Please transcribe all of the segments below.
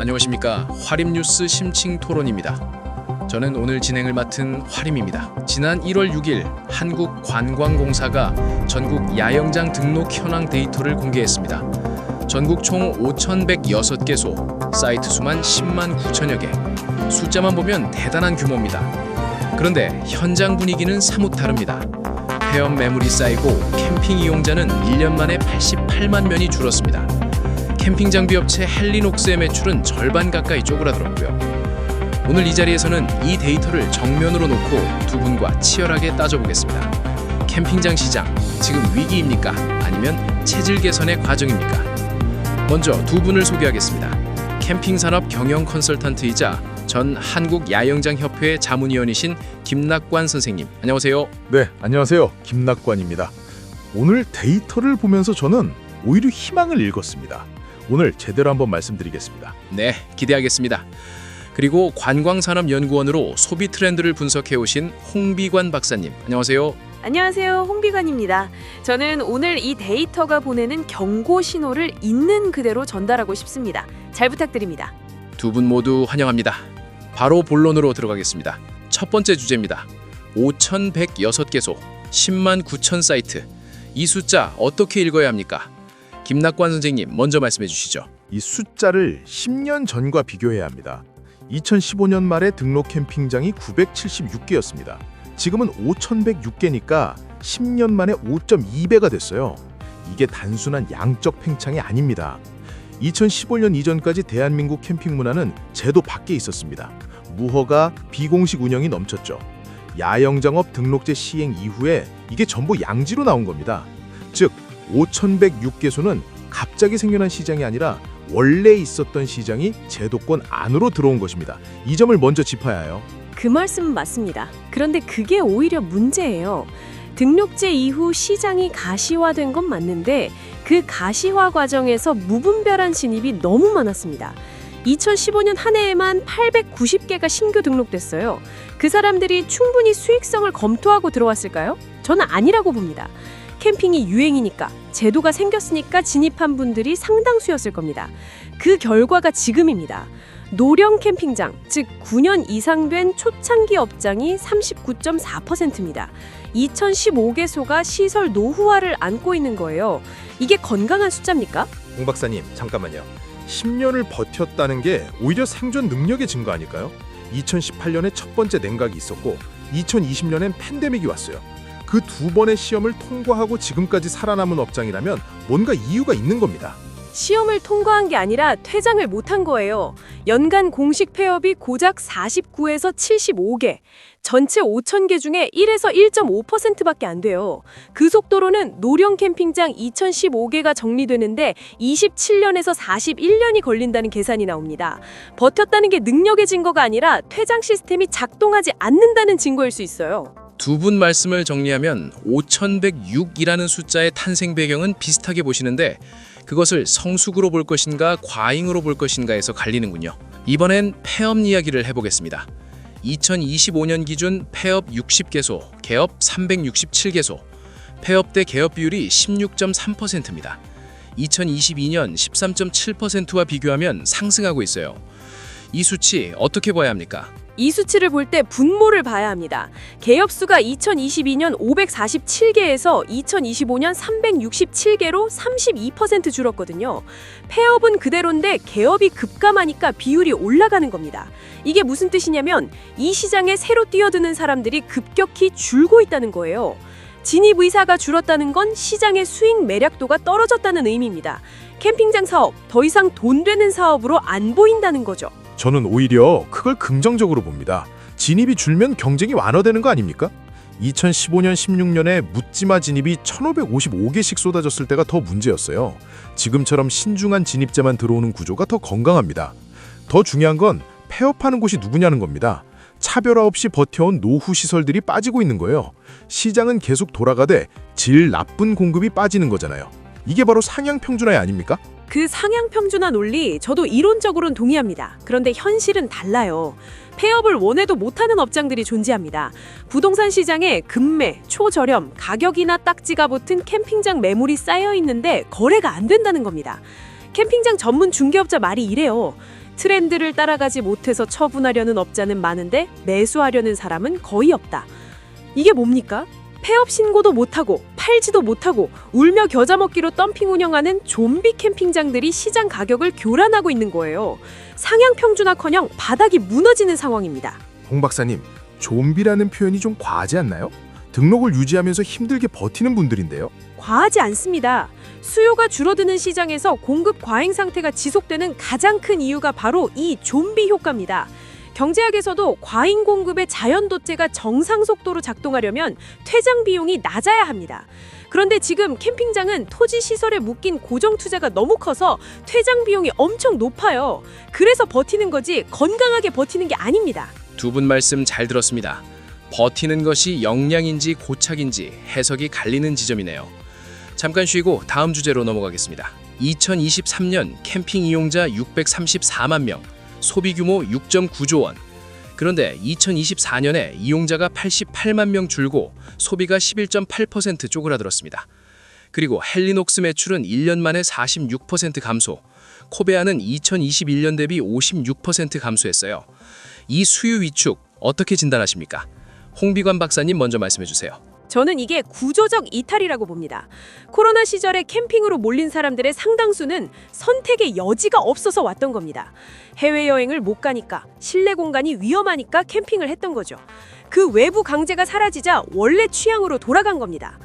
안녕하십니까. 화림뉴스 심층토론입니다. 저는 오늘 진행을 맡은 화림입니다. 지난 1월 6일 한국관광공사가 전국 야영장 등록 현황 데이터를 공개했습니다. 전국 총 5,106개소, 사이트 수만 10만 9천여 개. 숫자만 보면 대단한 규모입니다. 그런데 현장 분위기는 사뭇 다릅니다. 폐업 매물이 쌓이고 캠핑 이용자는 1년 만에 88만 명이 줄었습니다. 캠핑 장비 업체 헬리녹스의 매출은 절반 가까이 쪼그라들었고요. 오늘 이 자리에서는 이 데이터를 정면으로 놓고 두 분과 치열하게 따져보겠습니다. 캠핑장 시장, 지금 위기입니까? 아니면 체질 개선의 과정입니까? 먼저 두 분을 소개하겠습니다. 캠핑 산업 경영 컨설턴트이자 전 한국야영장협회 자문위원이신 김낙관 선생님, 안녕하세요. 네, 안녕하세요. 김낙관입니다. 오늘 데이터를 보면서 저는 오히려 희망을 읽었습니다. 오늘 제대로 한번 말씀드리겠습니다. 네, 기대하겠습니다. 그리고 관광산업연구원으로 소비 트렌드를 분석해오신 홍비관 박사님, 안녕하세요. 안녕하세요. 홍비관입니다. 저는 오늘 이 데이터가 보내는 경고 신호를 있는 그대로 전달하고 싶습니다. 잘 부탁드립니다. 두 분 모두 환영합니다. 바로 본론으로 들어가겠습니다. 첫 번째 주제입니다. 5,106개소, 10만 9천 사이트. 이 숫자 어떻게 읽어야 합니까? 김낙관 선생님, 먼저 말씀해 주시죠. 이 숫자를 10년 전과 비교해야 합니다. 2015년 말에 등록 캠핑장이 976개였습니다. 지금은 5,106개니까 10년 만에 5.2배가 됐어요. 이게 단순한 양적 팽창이 아닙니다. 2015년 이전까지 대한민국 캠핑 문화는 제도 밖에 있었습니다. 무허가 비공식 운영이 넘쳤죠. 야영장업 등록제 시행 이후에 이게 전부 양지로 나온 겁니다. 즉 5,106개소는 갑자기 생겨난 시장이 아니라 원래 있었던 시장이 제도권 안으로 들어온 것입니다. 이 점을 먼저 짚어야 해요. 그 말씀은 맞습니다. 그런데 그게 오히려 문제예요. 등록제 이후 시장이 가시화된 건 맞는데 그 가시화 과정에서 무분별한 진입이 너무 많았습니다. 2015년 한 해에만 890개가 신규 등록됐어요. 그 사람들이 충분히 수익성을 검토하고 들어왔을까요? 저는 아니라고 봅니다. 캠핑이 유행이니까, 제도가 생겼으니까 진입한 분들이 상당수였을 겁니다. 그 결과가 지금입니다. 노령 캠핑장, 즉 9년 이상 된 초창기 업장이 39.4%입니다. 2,015개소가 시설 노후화를 안고 있는 거예요. 이게 건강한 숫자입니까? 홍 박사님, 잠깐만요. 10년을 버텼다는 게 오히려 생존 능력의 증거 아닐까요? 2018년에 첫 번째 냉각이 있었고 2020년엔 팬데믹이 왔어요. 그 두 번의 시험을 통과하고 지금까지 살아남은 업장이라면 뭔가 이유가 있는 겁니다. 시험을 통과한 게 아니라 퇴장을 못한 거예요. 연간 공식 폐업이 고작 49에서 75개, 전체 5,000개 중에 1에서 1.5%밖에 안 돼요. 그 속도로는 노령 캠핑장 2,015개가 정리되는데 27년에서 41년이 걸린다는 계산이 나옵니다. 버텼다는 게 능력의 증거가 아니라 퇴장 시스템이 작동하지 않는다는 증거일 수 있어요. 두 분 말씀을 정리하면 5,106이라는 숫자의 탄생 배경은 비슷하게 보시는데 그것을 성수기로 볼 것인가 과잉으로 볼 것인가에서 갈리는군요. 이번엔 폐업 이야기를 해보겠습니다. 2025년 기준 폐업 60개소, 개업 367개소, 폐업 대 개업 비율이 16.3%입니다. 2022년 13.7%와 비교하면 상승하고 있어요. 이 수치 어떻게 봐야 합니까? 이 수치를 볼 때 분모를 봐야 합니다. 개업 수가 2022년 547개에서 2025년 367개로 32% 줄었거든요. 폐업은 그대로인데 개업이 급감하니까 비율이 올라가는 겁니다. 이게 무슨 뜻이냐면 이 시장에 새로 뛰어드는 사람들이 급격히 줄고 있다는 거예요. 진입 의사가 줄었다는 건 시장의 수익 매력도가 떨어졌다는 의미입니다. 캠핑장 사업, 더 이상 돈 되는 사업으로 안 보인다는 거죠. 저는 오히려 그걸 긍정적으로 봅니다. 진입이 줄면 경쟁이 완화되는 거 아닙니까? 2015년 16년에 묻지마 진입이 1,555개씩 쏟아졌을 때가 더 문제였어요. 지금처럼 신중한 진입자만 들어오는 구조가 더 건강합니다. 더 중요한 건 폐업하는 곳이 누구냐는 겁니다. 차별화 없이 버텨온 노후 시설들이 빠지고 있는 거예요. 시장은 계속 돌아가되 질 나쁜 공급이 빠지는 거잖아요. 이게 바로 상향 평준화 아닙니까? 그 상향 평준화 논리 저도 이론적으로는 동의합니다. 그런데 현실은 달라요. 폐업을 원해도 못하는 업장들이 존재합니다. 부동산 시장에 급매, 초저렴, 가격이나 딱지가 붙은 캠핑장 매물이 쌓여 있는데 거래가 안 된다는 겁니다. 캠핑장 전문 중개업자 말이 이래요. 트렌드를 따라가지 못해서 처분하려는 업자는 많은데 매수하려는 사람은 거의 없다. 이게 뭡니까? 폐업 신고도 못하고 팔지도 못하고 울며 겨자 먹기로 덤핑 운영하는 좀비 캠핑장들이 시장 가격을 교란하고 있는 거예요. 상향 평준화커녕 바닥이 무너지는 상황입니다. 홍 박사님, 좀비라는 표현이 좀 과하지 않나요? 등록을 유지하면서 힘들게 버티는 분들인데요. 과하지 않습니다. 수요가 줄어드는 시장에서 공급 과잉 상태가 지속되는 가장 큰 이유가 바로 이 좀비 효과입니다. 경제학에서도 과잉 공급의 자연 도체가 정상 속도로 작동하려면 퇴장 비용이 낮아야 합니다. 그런데 지금 캠핑장은 토지 시설에 묶인 고정 투자가 너무 커서 퇴장 비용이 엄청 높아요. 그래서 버티는 거지 건강하게 버티는 게 아닙니다. 두 분 말씀 잘 들었습니다. 버티는 것이 역량인지 고착인지 해석이 갈리는 지점이네요. 잠깐 쉬고 다음 주제로 넘어가겠습니다. 2023년 캠핑 이용자 634만 명, 소비 규모 6.9조 원. 그런데 2024년에 이용자가 88만 명 줄고 소비가 11.8% 쪼그라들었습니다. 그리고 헬리녹스 매출은 1년 만에 46% 감소, 코베아는 2021년 대비 56% 감소했어요. 이 수요 위축 어떻게 진단하십니까? 홍비관 박사님 먼저 말씀해 주세요. 저는 이게 구조적 이탈이라고 봅니다. 코로나 시절에 캠핑으로 몰린 사람들의 상당수는 선택의 여지가 없어서 왔던 겁니다. 해외여행을 못 가니까, 실내 공간이 위험하니까 캠핑을 했던 거죠. 그 외부 강제가 사라지자 원래 취향으로 돌아간 겁니다.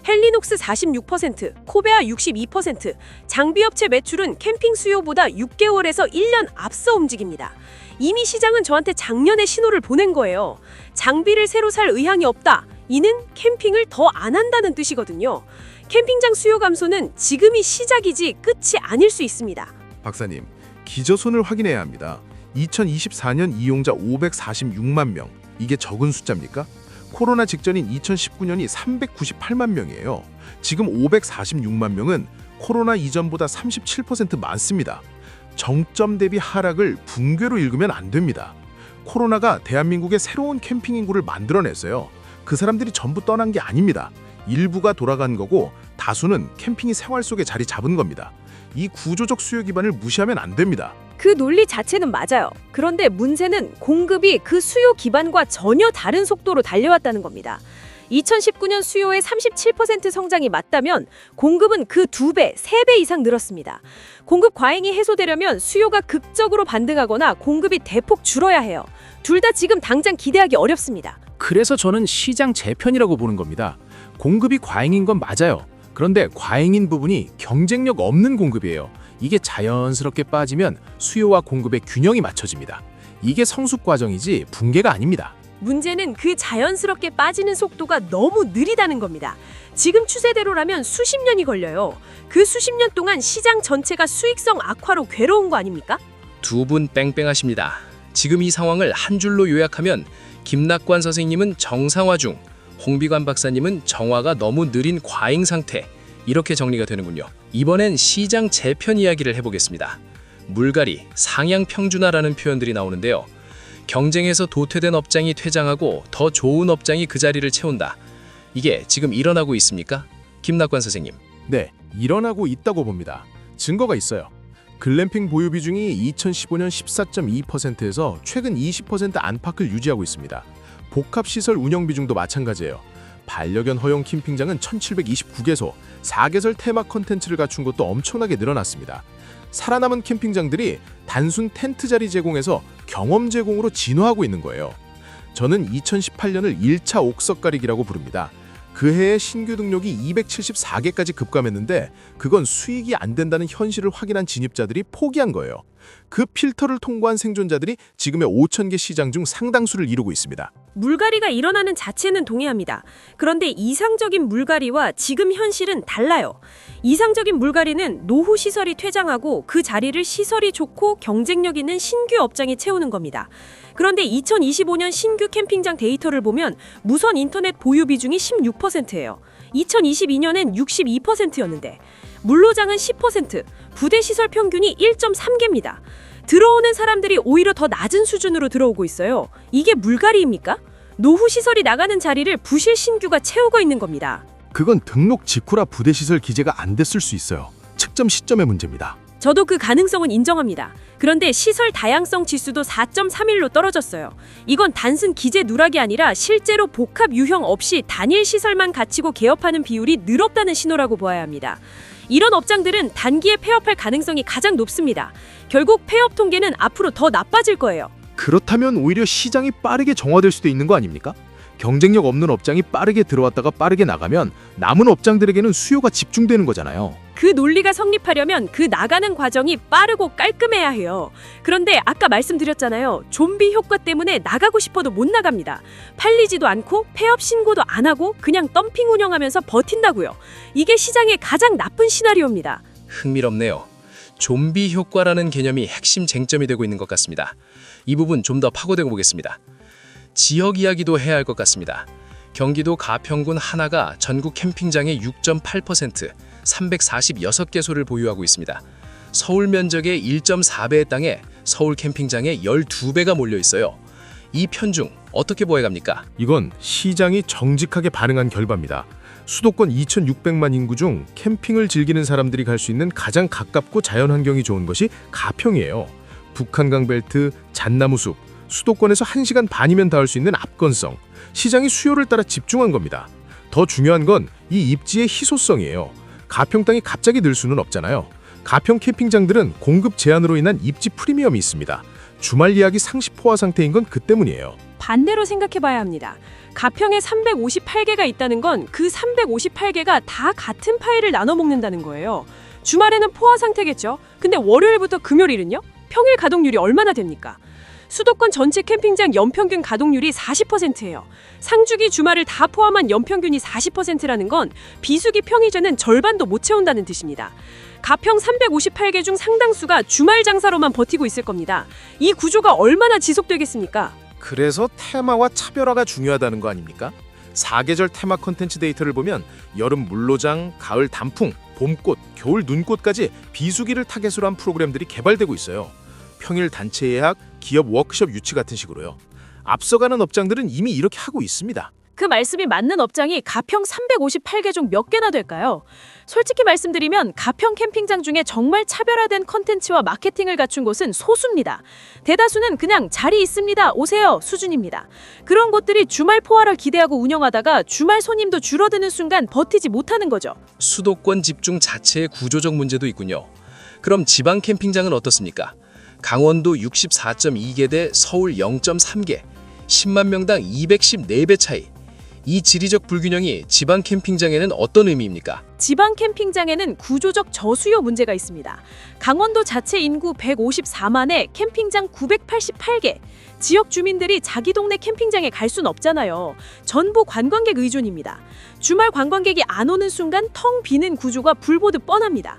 헬리녹스 46%, 코베아 62%, 장비업체 매출은 캠핑 수요보다 6개월에서 1년 앞서 움직입니다. 이미 시장은 저한테 작년에 신호를 보낸 거예요. 장비를 새로 살 의향이 없다. 이는 캠핑을 더 안 한다는 뜻이거든요. 캠핑장 수요 감소는 지금이 시작이지 끝이 아닐 수 있습니다. 박사님, 기저손을 확인해야 합니다. 2024년 이용자 546만 명. 이게 적은 숫자입니까? 코로나 직전인 2019년이 398만 명이에요. 지금 546만 명은 코로나 이전보다 37% 많습니다. 정점 대비 하락을 붕괴로 읽으면 안 됩니다. 코로나가 대한민국의 새로운 캠핑 인구를 만들어냈어요. 그 사람들이 전부 떠난 게 아닙니다. 일부가 돌아간 거고 다수는 캠핑이 생활 속에 자리 잡은 겁니다. 이 구조적 수요 기반을 무시하면 안 됩니다. 그 논리 자체는 맞아요. 그런데 문제는 공급이 그 수요 기반과 전혀 다른 속도로 달려왔다는 겁니다. 2019년 수요의 37% 성장이 맞다면 공급은 그 2배, 3배 이상 늘었습니다. 공급 과잉이 해소되려면 수요가 극적으로 반등하거나 공급이 대폭 줄어야 해요. 둘 다 지금 당장 기대하기 어렵습니다. 그래서 저는 시장 재편이라고 보는 겁니다. 공급이 과잉인 건 맞아요. 그런데 과잉인 부분이 경쟁력 없는 공급이에요. 이게 자연스럽게 빠지면 수요와 공급의 균형이 맞춰집니다. 이게 성숙 과정이지 붕괴가 아닙니다. 문제는 그 자연스럽게 빠지는 속도가 너무 느리다는 겁니다. 지금 추세대로라면 수십 년이 걸려요. 그 수십 년 동안 시장 전체가 수익성 악화로 괴로운 거 아닙니까? 두 분 뺑뺑하십니다. 지금 이 상황을 한 줄로 요약하면 김낙관 선생님은 정상화 중, 홍비관 박사님은 정화가 너무 느린 과잉 상태, 이렇게 정리가 되는군요. 이번엔 시장 재편 이야기를 해보겠습니다. 물갈이, 상향 평준화라는 표현들이 나오는데요. 경쟁에서 도태된 업장이 퇴장하고 더 좋은 업장이 그 자리를 채운다. 이게 지금 일어나고 있습니까? 김낙관 선생님. 네, 일어나고 있다고 봅니다. 증거가 있어요. 글램핑 보유 비중이 2015년 14.2%에서 최근 20% 안팎을 유지하고 있습니다. 복합시설 운영 비중도 마찬가지예요. 반려견 허용 캠핑장은 1729개소, 4개설 테마 컨텐츠를 갖춘 것도 엄청나게 늘어났습니다. 살아남은 캠핑장들이 단순 텐트 자리 제공에서 경험 제공으로 진화하고 있는 거예요. 저는 2018년을 1차 옥석가리기라고 부릅니다. 그 해에 신규 등록이 274개까지 급감했는데 그건 수익이 안 된다는 현실을 확인한 진입자들이 포기한 거예요. 그 필터를 통과한 생존자들이 지금의 5,000개 시장 중 상당수를 이루고 있습니다. 물갈이가 일어나는 자체는 동의합니다. 그런데 이상적인 물갈이와 지금 현실은 달라요. 이상적인 물갈이는 노후 시설이 퇴장하고 그 자리를 시설이 좋고 경쟁력 있는 신규 업장이 채우는 겁니다. 그런데 2025년 신규 캠핑장 데이터를 보면 무선 인터넷 보유 비중이 16%예요. 2022년엔 62%였는데 물로장은 10%, 부대 시설 평균이 1.3개입니다. 들어오는 사람들이 오히려 더 낮은 수준으로 들어오고 있어요. 이게 물갈이입니까? 노후 시설이 나가는 자리를 부실 신규가 채우고 있는 겁니다. 그건 등록 직후라 부대시설 기재가 안 됐을 수 있어요. 측정 시점의 문제입니다. 저도 그 가능성은 인정합니다. 그런데 시설 다양성 지수도 4.31로 떨어졌어요. 이건 단순 기재 누락이 아니라 실제로 복합 유형 없이 단일 시설만 갖추고 개업하는 비율이 늘었다는 신호라고 보아야 합니다. 이런 업장들은 단기에 폐업할 가능성이 가장 높습니다. 결국 폐업 통계는 앞으로 더 나빠질 거예요. 그렇다면 오히려 시장이 빠르게 정화될 수도 있는 거 아닙니까? 경쟁력 없는 업장이 빠르게 들어왔다가 빠르게 나가면 남은 업장들에게는 수요가 집중되는 거잖아요. 그 논리가 성립하려면 그 나가는 과정이 빠르고 깔끔해야 해요. 그런데 아까 말씀드렸잖아요. 좀비 효과 때문에 나가고 싶어도 못 나갑니다. 팔리지도 않고 폐업 신고도 안 하고 그냥 덤핑 운영하면서 버틴다고요. 이게 시장의 가장 나쁜 시나리오입니다. 흥미롭네요. 좀비 효과라는 개념이 핵심 쟁점이 되고 있는 것 같습니다. 이 부분 좀 더 파고들어 보겠습니다. 지역 이야기도 해야 할 것 같습니다. 경기도 가평군 하나가 전국 캠핑장의 6.8%, 346개소를 보유하고 있습니다. 서울 면적의 1.4배의 땅에 서울 캠핑장의 12배가 몰려 있어요. 이 편중 어떻게 보여갑니까? 이건 시장이 정직하게 반응한 결과입니다. 수도권 2,600만 인구 중 캠핑을 즐기는 사람들이 갈 수 있는 가장 가깝고 자연환경이 좋은 것이 가평이에요. 북한강 벨트, 잣나무 숲, 수도권에서 1시간 반이면 닿을 수 있는 압권성, 시장이 수요를 따라 집중한 겁니다. 더 중요한 건 이 입지의 희소성이에요. 가평 땅이 갑자기 늘 수는 없잖아요. 가평 캠핑장들은 공급 제한으로 인한 입지 프리미엄이 있습니다. 주말 예약이 상시 포화 상태인 건 그 때문이에요. 반대로 생각해봐야 합니다. 가평에 358개가 있다는 건 그 358개가 다 같은 파일을 나눠 먹는다는 거예요. 주말에는 포화 상태겠죠. 근데 월요일부터 금요일은요? 평일 가동률이 얼마나 됩니까? 수도권 전체 캠핑장 연평균 가동률이 40%예요. 상주기 주말을 다 포함한 연평균이 40%라는 건 비수기 평일제는 절반도 못 채운다는 뜻입니다. 가평 358개 중 상당수가 주말 장사로만 버티고 있을 겁니다. 이 구조가 얼마나 지속되겠습니까? 그래서 테마와 차별화가 중요하다는 거 아닙니까? 4계절 테마 콘텐츠 데이터를 보면 여름 물로장, 가을 단풍, 봄꽃, 겨울 눈꽃까지 비수기를 타겟으로 한 프로그램들이 개발되고 있어요. 평일 단체 예약, 기업 워크숍 유치 같은 식으로요. 앞서가는 업장들은 이미 이렇게 하고 있습니다. 그 말씀이 맞는 업장이 가평 358개 중 몇 개나 될까요? 솔직히 말씀드리면 가평 캠핑장 중에 정말 차별화된 컨텐츠와 마케팅을 갖춘 곳은 소수입니다. 대다수는 그냥 자리 있습니다, 오세요 수준입니다. 그런 곳들이 주말 포화를 기대하고 운영하다가 주말 손님도 줄어드는 순간 버티지 못하는 거죠. 수도권 집중 자체의 구조적 문제도 있군요. 그럼 지방 캠핑장은 어떻습니까? 강원도 64.2개 대 서울 0.3개, 10만 명당 214배 차이. 이 지리적 불균형이 지방 캠핑장에는 어떤 의미입니까? 지방 캠핑장에는 구조적 저수요 문제가 있습니다. 강원도 자체 인구 154만에 캠핑장 988개. 지역 주민들이 자기 동네 캠핑장에 갈 순 없잖아요. 전부 관광객 의존입니다. 주말 관광객이 안 오는 순간 텅 비는 구조가 불보듯 뻔합니다.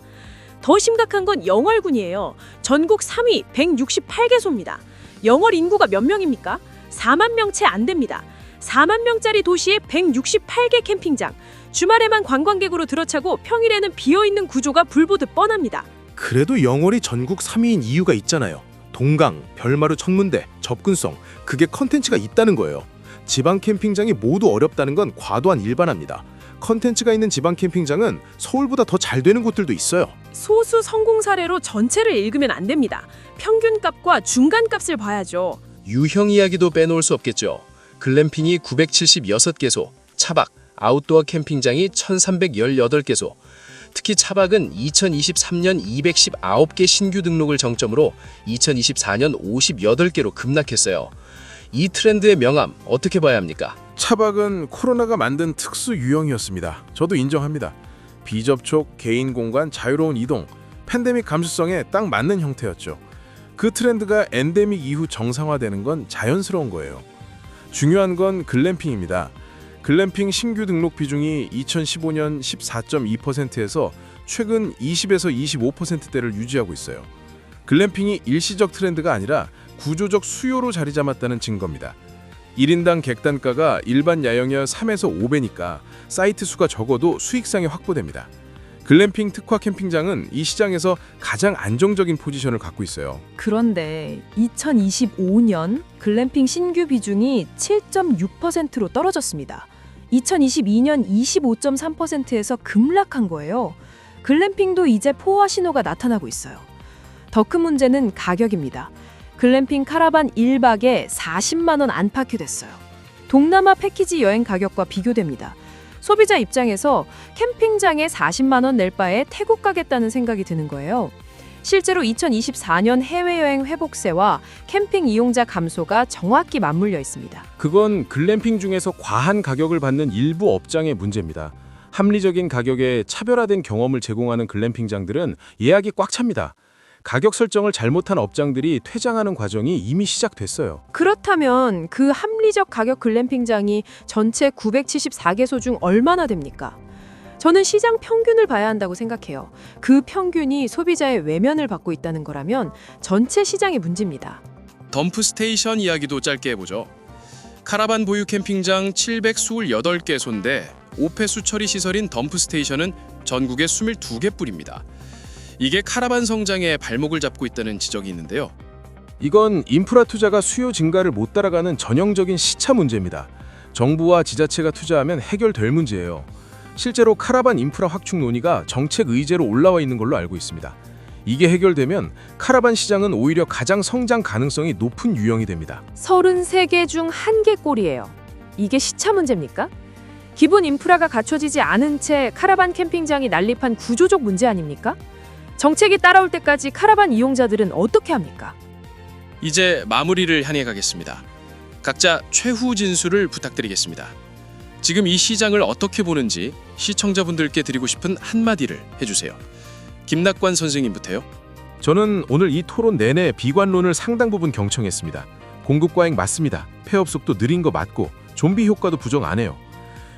더 심각한 건 영월군이에요. 전국 3위 168개소입니다. 영월 인구가 몇 명입니까? 4만 명 채 안 됩니다. 4만 명짜리 도시에 168개 캠핑장. 주말에만 관광객으로 들어차고 평일에는 비어있는 구조가 불보듯 뻔합니다. 그래도 영월이 전국 3위인 이유가 있잖아요. 동강, 별마루 천문대, 접근성, 그게 컨텐츠가 있다는 거예요. 지방 캠핑장이 모두 어렵다는 건 과도한 일반화입니다. 컨텐츠가 있는 지방 캠핑장은 서울보다 더 잘 되는 곳들도 있어요. 소수 성공 사례로 전체를 읽으면 안 됩니다. 평균값과 중간값을 봐야죠. 유형 이야기도 빼놓을 수 없겠죠. 글램핑이 976개소, 차박, 아웃도어 캠핑장이 1318개소. 특히 차박은 2023년 219개 신규 등록을 정점으로 2024년 58개로 급락했어요. 이 트렌드의 명암 어떻게 봐야 합니까? 차박은 코로나가 만든 특수 유형이었습니다. 저도 인정합니다. 비접촉, 개인 공간, 자유로운 이동, 팬데믹 감수성에 딱 맞는 형태였죠. 그 트렌드가 엔데믹 이후 정상화되는 건 자연스러운 거예요. 중요한 건 글램핑입니다. 글램핑 신규 등록 비중이 2015년 14.2%에서 최근 20에서 25%대를 유지하고 있어요. 글램핑이 일시적 트렌드가 아니라 구조적 수요로 자리 잡았다는 증거입니다. 1인당 객단가가 일반 야영의 3에서 5배니까 사이트 수가 적어도 수익성이 확보됩니다. 글램핑 특화 캠핑장은 이 시장에서 가장 안정적인 포지션을 갖고 있어요. 그런데 2025년 글램핑 신규 비중이 7.6%로 떨어졌습니다. 2022년 25.3%에서 급락한 거예요. 글램핑도 이제 포화 신호가 나타나고 있어요. 더 큰 문제는 가격입니다. 글램핑 카라반 1박에 40만 원 안팎이 됐어요. 동남아 패키지 여행 가격과 비교됩니다. 소비자 입장에서 캠핑장에 40만 원 낼 바에 태국 가겠다는 생각이 드는 거예요. 실제로 2024년 해외여행 회복세와 캠핑 이용자 감소가 정확히 맞물려 있습니다. 그건 글램핑 중에서 과한 가격을 받는 일부 업장의 문제입니다. 합리적인 가격에 차별화된 경험을 제공하는 글램핑장들은 예약이 꽉 찹니다. 가격 설정을 잘못한 업장들이 퇴장하는 과정이 이미 시작됐어요. 그렇다면 그 합리적 가격 글램핑장이 전체 974개소 중 얼마나 됩니까? 저는 시장 평균을 봐야 한다고 생각해요. 그 평균이 소비자의 외면을 받고 있다는 거라면 전체 시장의 문제입니다. 덤프 스테이션 이야기도 짧게 해보죠. 카라반 보유 캠핑장 728개소인데 5폐수 처리 시설인 덤프 스테이션은 전국에 22개뿐입니다. 이게 카라반 성장에 발목을 잡고 있다는 지적이 있는데요. 이건 인프라 투자가 수요 증가를 못 따라가는 전형적인 시차 문제입니다. 정부와 지자체가 투자하면 해결될 문제예요. 실제로 카라반 인프라 확충 논의가 정책 의제로 올라와 있는 걸로 알고 있습니다. 이게 해결되면 카라반 시장은 오히려 가장 성장 가능성이 높은 유형이 됩니다. 33개 중 1개 꼴이에요. 이게 시차 문제입니까? 기본 인프라가 갖춰지지 않은 채 카라반 캠핑장이 난립한 구조적 문제 아닙니까? 정책이 따라올 때까지 카라반 이용자들은 어떻게 합니까? 이제 마무리를 향해 가겠습니다. 각자 최후 진술을 부탁드리겠습니다. 지금 이 시장을 어떻게 보는지 시청자분들께 드리고 싶은 한마디를 해주세요. 김낙관 선생님부터요. 저는 오늘 이 토론 내내 비관론을 상당 부분 경청했습니다. 공급 과잉 맞습니다. 폐업 속도 느린 거 맞고 좀비 효과도 부정 안 해요.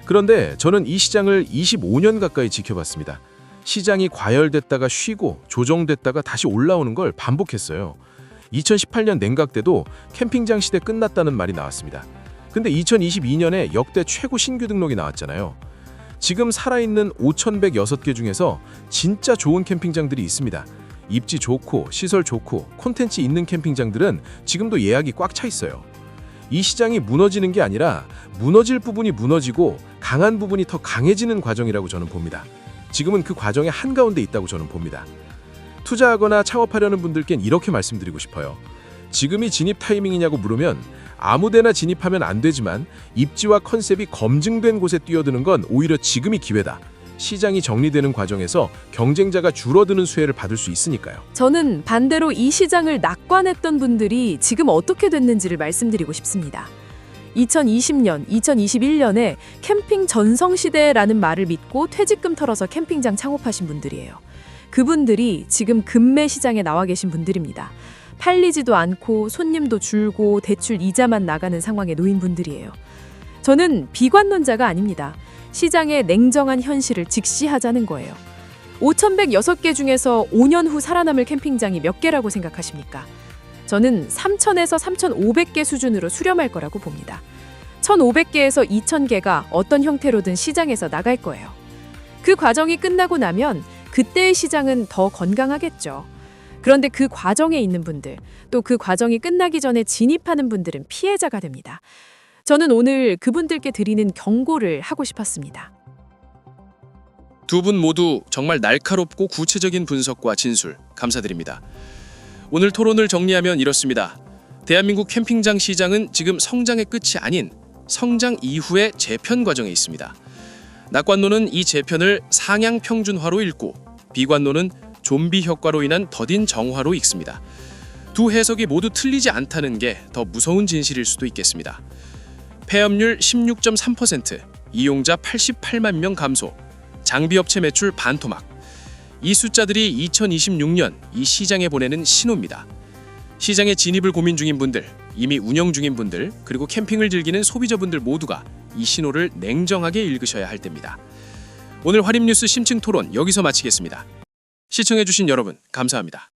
그런데 저는 이 시장을 25년 가까이 지켜봤습니다. 시장이 과열됐다가 쉬고 조정됐다가 다시 올라오는 걸 반복했어요. 2018년 냉각 때도 캠핑장 시대 끝났다는 말이 나왔습니다. 근데 2022년에 역대 최고 신규 등록이 나왔잖아요. 지금 살아있는 5,106개 중에서 진짜 좋은 캠핑장들이 있습니다. 입지 좋고 시설 좋고 콘텐츠 있는 캠핑장들은 지금도 예약이 꽉 차 있어요. 이 시장이 무너지는 게 아니라 무너질 부분이 무너지고 강한 부분이 더 강해지는 과정이라고 저는 봅니다. 지금은 그 과정의 한가운데 있다고 저는 봅니다. 투자하거나 창업하려는 분들께는 이렇게 말씀드리고 싶어요. 지금이 진입 타이밍이냐고 물으면 아무데나 진입하면 안 되지만 입지와 컨셉이 검증된 곳에 뛰어드는 건 오히려 지금이 기회다. 시장이 정리되는 과정에서 경쟁자가 줄어드는 수혜를 받을 수 있으니까요. 저는 반대로 이 시장을 낙관했던 분들이 지금 어떻게 됐는지를 말씀드리고 싶습니다. 2020년, 2021년에 캠핑 전성시대라는 말을 믿고 퇴직금 털어서 캠핑장 창업하신 분들이에요. 그분들이 지금 급매 시장에 나와 계신 분들입니다. 팔리지도 않고 손님도 줄고 대출 이자만 나가는 상황에 놓인 분들이에요. 저는 비관론자가 아닙니다. 시장의 냉정한 현실을 직시하자는 거예요. 5,106개 중에서 5년 후 살아남을 캠핑장이 몇 개라고 생각하십니까? 저는 3,000에서 3,500개 수준으로 수렴할 거라고 봅니다. 1,500개에서 2,000개가 어떤 형태로든 시장에서 나갈 거예요. 그 과정이 끝나고 나면 그때의 시장은 더 건강하겠죠. 그런데 그 과정에 있는 분들, 또 그 과정이 끝나기 전에 진입하는 분들은 피해자가 됩니다. 저는 오늘 그분들께 드리는 경고를 하고 싶었습니다. 두 분 모두 정말 날카롭고 구체적인 분석과 진술 감사드립니다. 오늘 토론을 정리하면 이렇습니다. 대한민국 캠핑장 시장은 지금 성장의 끝이 아닌 성장 이후의 재편 과정에 있습니다. 낙관론은 이 재편을 상향 평준화로 읽고 비관론은 좀비 효과로 인한 더딘 정화로 읽습니다. 두 해석이 모두 틀리지 않다는 게 더 무서운 진실일 수도 있겠습니다. 폐업률 16.3%, 이용자 88만 명 감소, 장비업체 매출 반토막. 이 숫자들이 2026년 이 시장에 보내는 신호입니다. 시장에 진입을 고민 중인 분들, 이미 운영 중인 분들, 그리고 캠핑을 즐기는 소비자분들 모두가 이 신호를 냉정하게 읽으셔야 할 때입니다. 오늘 화림뉴스 심층 토론 여기서 마치겠습니다. 시청해주신 여러분 감사합니다.